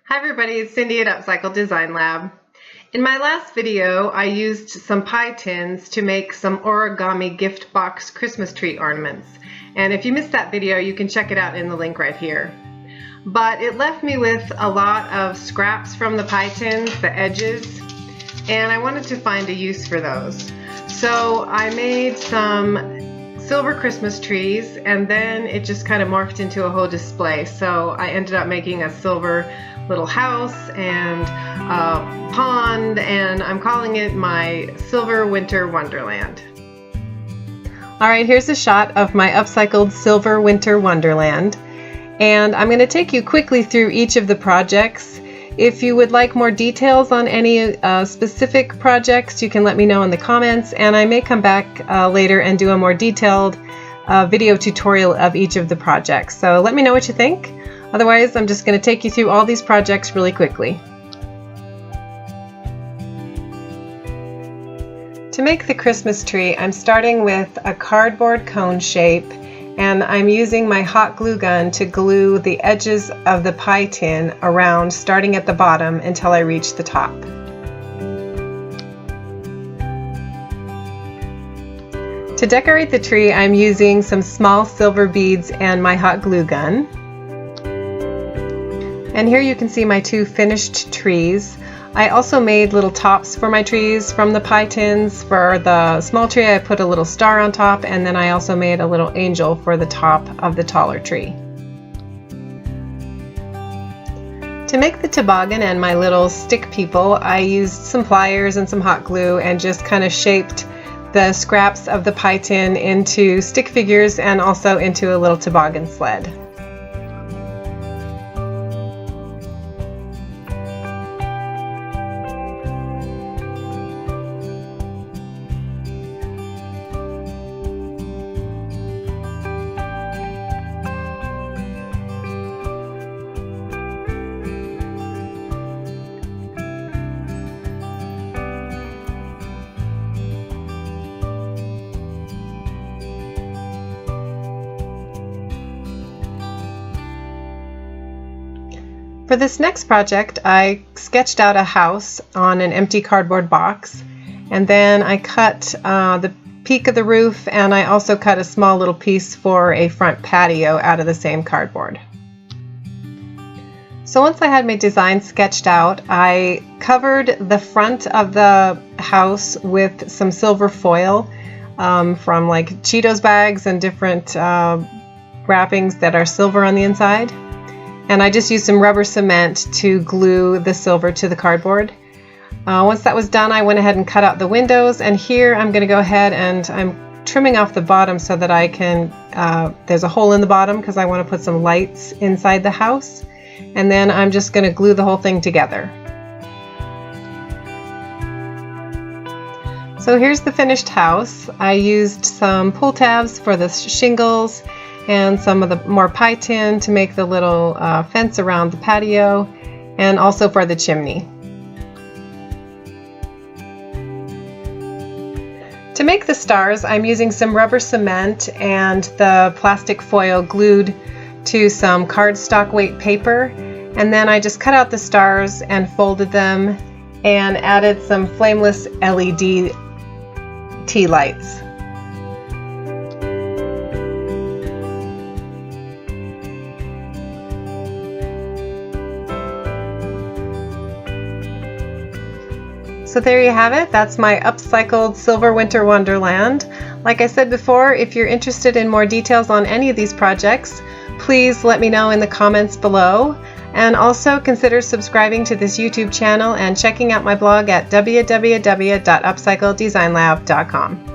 Hi everybody, it's Cindy at Upcycled Design Lab. In my last video, I used some pie tins to make some origami gift box Christmas tree ornaments. And if you missed that video, you can check it out in the link right here. But it left me with a lot of scraps from the pie tins, the edges, and I wanted to find a use for those. So I made some silver Christmas trees, and then it just kind of morphed into a whole display. So I ended up making a silver little house and a pond, and I'm calling it my Silver Winter Wonderland. Alright, here's a shot of my upcycled Silver Winter Wonderland, and I'm going to take you quickly through each of the projects. If you would like more details on any specific projects, you can let me know in the comments, and I may come back later and do a more detailed video tutorial of each of the projects. So let me know what you think. Otherwise, I'm just going to take you through all these projects really quickly. To make the Christmas tree, I'm starting with a cardboard cone shape, and I'm using my hot glue gun to glue the edges of the pie tin around, starting at the bottom until I reach the top. To decorate the tree, I'm using some small silver beads and my hot glue gun. And here you can see my two finished trees. I also made little tops for my trees from the pie tins. For the small tree, I put a little star on top, and then I also made a little angel for the top of the taller tree. To make the toboggan and my little stick people, I used some pliers and some hot glue and just kind of shaped the scraps of the pie tin into stick figures and also into a little toboggan sled. For this next project, I sketched out a house on an empty cardboard box, and then I cut the peak of the roof, and I also cut a small little piece for a front patio out of the same cardboard. So once I had my design sketched out, I covered the front of the house with some silver foil from like Cheetos bags and different wrappings that are silver on the inside. And I just used some rubber cement to glue the silver to the cardboard. Once that was done, I went ahead and cut out the windows, and here I'm going to go ahead and I'm trimming off the bottom so that I can, there's a hole in the bottom because I want to put some lights inside the house, and then I'm just going to glue the whole thing together. So here's the finished house. I used some pull tabs for the shingles and some of the more pie tin to make the little fence around the patio, and also for the chimney. To make the stars, I'm using some rubber cement and the plastic foil glued to some cardstock weight paper, and then I just cut out the stars and folded them and added some flameless LED tea lights. So there you have it. That's my upcycled Silver Winter Wonderland. Like I said before, if you're interested in more details on any of these projects, please let me know in the comments below. And also consider subscribing to this YouTube channel and checking out my blog at www.upcycledesignlab.com.